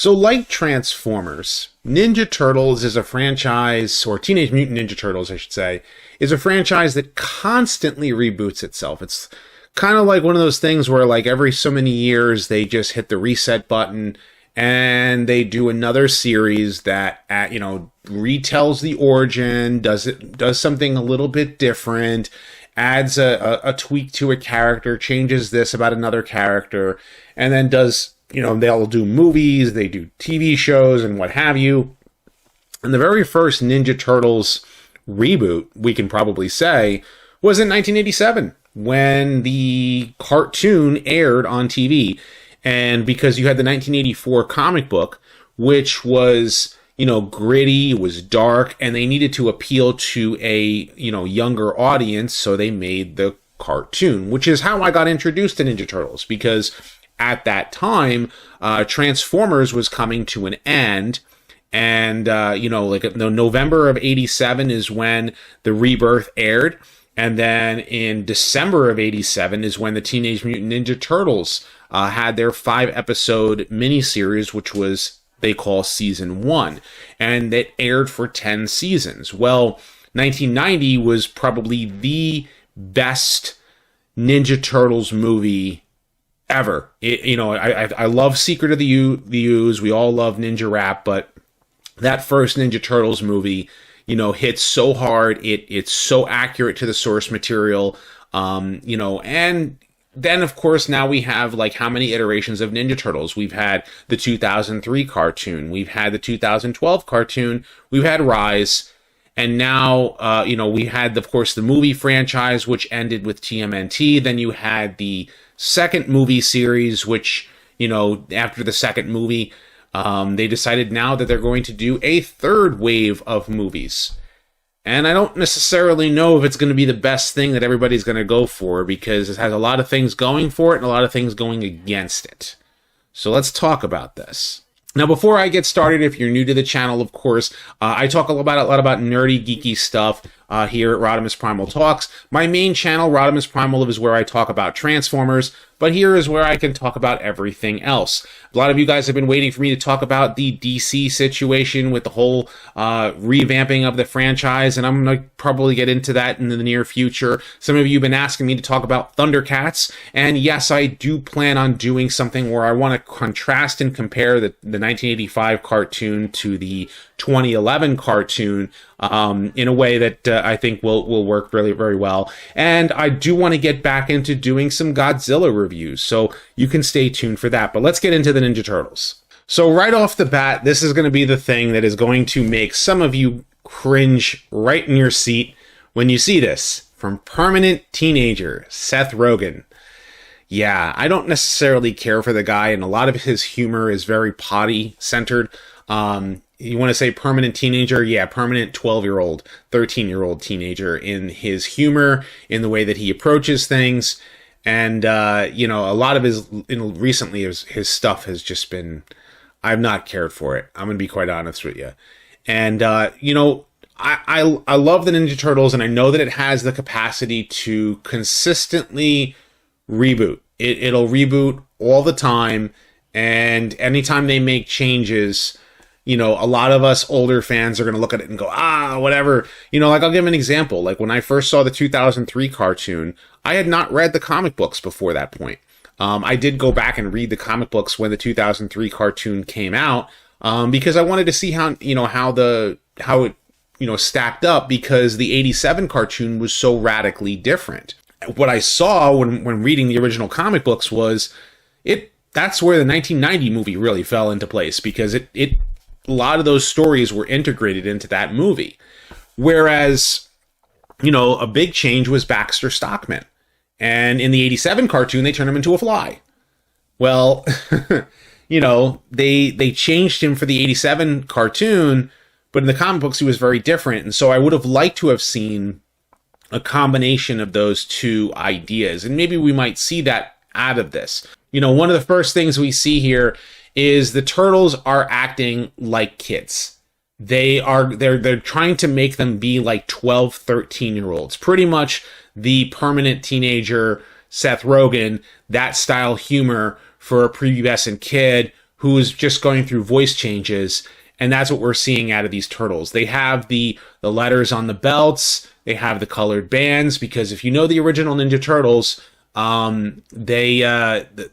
So like Transformers, Ninja Turtles is a franchise, or Teenage Mutant Ninja Turtles, I should say, is a franchise that constantly reboots itself. It's kind of like one of those things where like every so many years they just hit the reset button and they do another series that retells the origin, does something a little bit different, adds a tweak to a character, changes this about another character, and then does, they'll do movies, they do TV shows and what have you. And the very first Ninja Turtles reboot, we can probably say, was in 1987 when the cartoon aired on TV. And because you had the 1984 comic book, which was, gritty, was dark, and they needed to appeal to a, younger audience, so they made the cartoon, which is how I got introduced to Ninja Turtles, because at that time, Transformers was coming to an end, and, November of 87 is when the Rebirth aired, and then in December of 87 is when the Teenage Mutant Ninja Turtles had their 5-episode miniseries, which was, they call Season 1, and it aired for 10 seasons. Well, 1990 was probably the best Ninja Turtles movie ever. I love Secret of the Ooze. We all love Ninja Rap, but that first Ninja Turtles movie, hits so hard. It's so accurate to the source material, and then, of course, now we have, how many iterations of Ninja Turtles? We've had the 2003 cartoon. We've had the 2012 cartoon. We've had Rise. And now, we had, of course, the movie franchise, which ended with TMNT. Then you had the second movie series, which, after the second movie, they decided now that they're going to do a third wave of movies. And I don't necessarily know if it's going to be the best thing that everybody's going to go for, because it has a lot of things going for it and a lot of things going against it. So let's talk about this. Now, before I get started, if you're new to the channel, of course, I talk a lot about nerdy, geeky stuff here at RodimusPrimal Talks. My main channel, RodimusPrimal, is where I talk about Transformers, but here is where I can talk about everything else. A lot of you guys have been waiting for me to talk about the DC situation with the whole revamping of the franchise, and I'm going to probably get into that in the near future. Some of you have been asking me to talk about Thundercats, and yes, I do plan on doing something where I want to contrast and compare the 1985 cartoon to the 2011 cartoon in a way that I think will work really very well. And I do want to get back into doing some Godzilla reviews, so you can stay tuned for that. But let's get into the Ninja Turtles. So right off the bat, this is going to be the thing that is going to make some of you cringe right in your seat when you see this. From Permanent Teenager, Seth Rogen. Yeah, I don't necessarily care for the guy, and a lot of his humor is very potty-centered. You want to say permanent teenager? Yeah, permanent 12-year-old, 13-year-old teenager in his humor, in the way that he approaches things. And, a lot of recently his stuff has just been, I've not cared for it. I'm going to be quite honest with you. And, I love the Ninja Turtles, and I know that it has the capacity to consistently reboot. It'll reboot all the time, and anytime they make changes, a lot of us older fans are going to look at it and go, whatever. I'll give an example. Like when I first saw the 2003 cartoon, I had not read the comic books before that point. I did go back and read the comic books when the 2003 cartoon came out, because I wanted to see how it stacked up, because the 87 cartoon was so radically different. What I saw when reading the original comic books was that's where the 1990 movie really fell into place, because a lot of those stories were integrated into that movie. Whereas, a big change was Baxter Stockman. And in the 87 cartoon, they turned him into a fly. Well, they changed him for the 87 cartoon, but in the comic books, he was very different. And so I would have liked to have seen a combination of those two ideas. And maybe we might see that out of this. One of the first things we see here is the Turtles are acting like kids. They're trying to make them be like 12, 13-year-olds. Pretty much the permanent teenager, Seth Rogen, that style humor for a prepubescent kid who's just going through voice changes. And that's what we're seeing out of these turtles. They have the letters on the belts. They have the colored bands, because if you know the original Ninja Turtles, the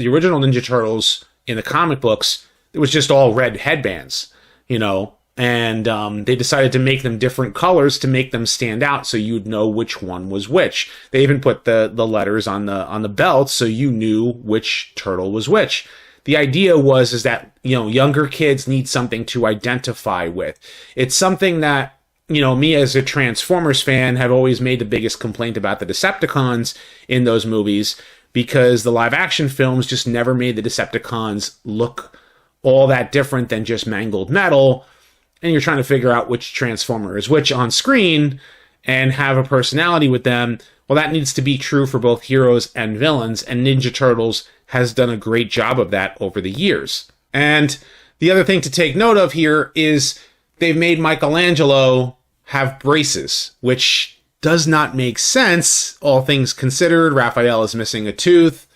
original Ninja Turtles in the comic books, it was just all red headbands, and they decided to make them different colors to make them stand out, so you'd know which one was which. They even put the letters on the belts, so you knew which turtle was which. The idea is that, younger kids need something to identify with. It's something that, me as a Transformers fan have always made the biggest complaint about the Decepticons in those movies, because the live action films just never made the Decepticons look all that different than just mangled metal. And you're trying to figure out which Transformer is which on screen and have a personality with them. Well, that needs to be true for both heroes and villains, and Ninja Turtles has done a great job of that over the years. And the other thing to take note of here is they've made Michelangelo have braces, which does not make sense, all things considered. Raphael is missing a tooth.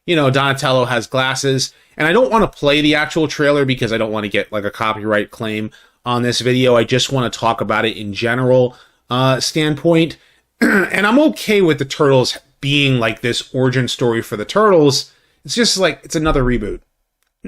Donatello has glasses. And I don't want to play the actual trailer because I don't want to get like a copyright claim on this video. I just want to talk about it in general standpoint. And I'm okay with the Turtles being like this origin story for the Turtles. It's just like, it's another reboot.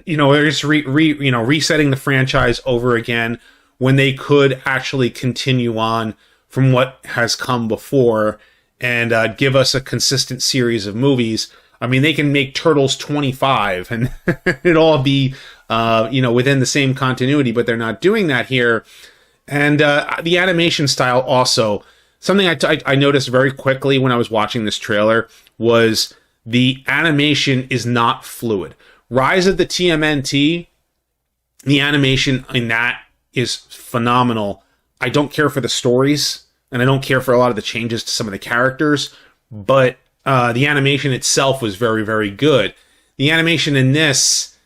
They're just resetting the franchise over again when they could actually continue on from what has come before and give us a consistent series of movies. I mean, they can make Turtles 25 and it all be, within the same continuity, but they're not doing that here. And the animation style also, something I noticed very quickly when I was watching this trailer was the animation is not fluid. Rise of the TMNT, the animation in that is phenomenal. I don't care for the stories, and I don't care for a lot of the changes to some of the characters, but the animation itself was very, very good. The animation in this,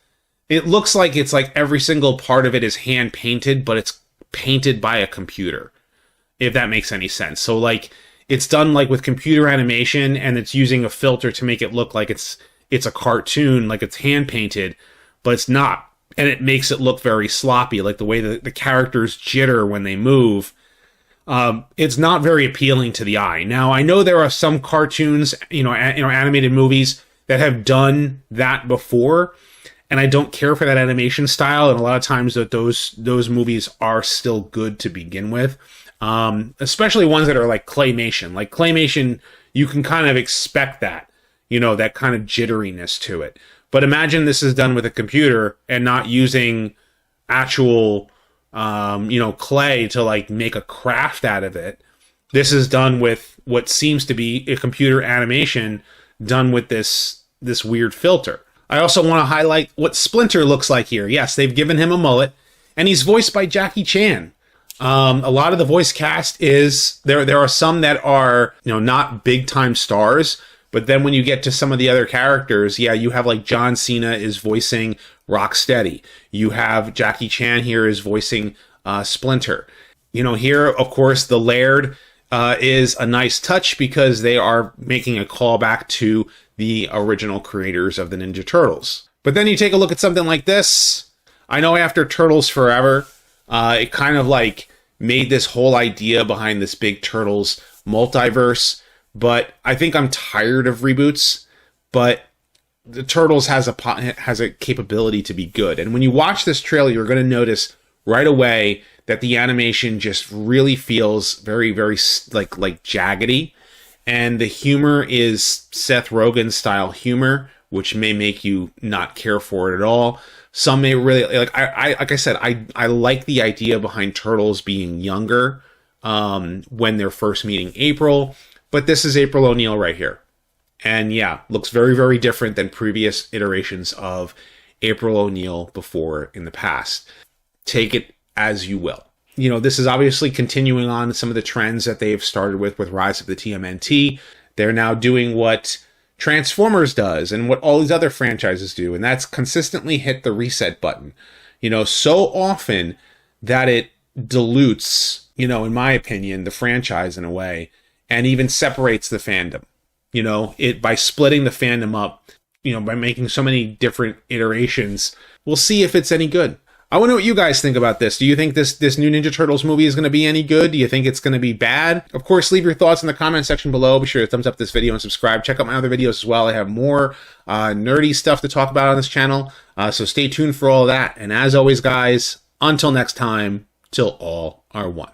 it looks like it's like every single part of it is hand painted, but it's painted by a computer, if that makes any sense. So like it's done like with computer animation, and it's using a filter to make it look like it's a cartoon, like it's hand painted, but it's not. And it makes it look very sloppy, like the way the characters jitter when they move. It's not very appealing to the eye. Now, I know there are some cartoons, animated movies that have done that before, and I don't care for that animation style. And a lot of times that those movies are still good to begin with, especially ones that are like claymation. Like claymation, you can kind of expect that, that kind of jitteriness to it. But imagine this is done with a computer and not using actual clay to like make a craft out of it. This is done with what seems to be a computer animation done with this weird filter. I also want to highlight what Splinter looks like here. Yes, they've given him a mullet, and he's voiced by Jackie Chan. A lot of the voice cast is there are some that are not big time stars, but then when you get to some of the other characters, you have like John Cena is voicing Rocksteady. You have Jackie Chan here is voicing Splinter. Here, of course, the Laird is a nice touch because they are making a callback to the original creators of the Ninja Turtles. But then you take a look at something like this. I know after Turtles Forever, it kind of like made this whole idea behind this big Turtles multiverse. But I think I'm tired of reboots. But the Turtles has a capability to be good. And when you watch this trailer, you're going to notice right away that the animation just really feels very, very like jaggedy. And the humor is Seth Rogen style humor, which may make you not care for it at all. Some may really like I said, I like the idea behind Turtles being younger when they're first meeting April. But this is April O'Neil right here. And looks very, very different than previous iterations of April O'Neil before in the past. Take it as you will. This is obviously continuing on some of the trends that they've started with Rise of the TMNT. They're now doing what Transformers does and what all these other franchises do, and that's consistently hit the reset button. So often that it dilutes, in my opinion, the franchise in a way, and even separates the fandom. By splitting the fandom up, by making so many different iterations We'll see if it's any good. I want to know what you guys think about this. Do you think this new Ninja Turtles movie is going to be any good? Do you think it's going to be bad? Of course, leave your thoughts in the comment section below. Be sure to thumbs up this video and subscribe. Check out my other videos as well. I have more nerdy stuff to talk about on this channel, so stay tuned for all of that. And as always, guys, until next time, till all are one.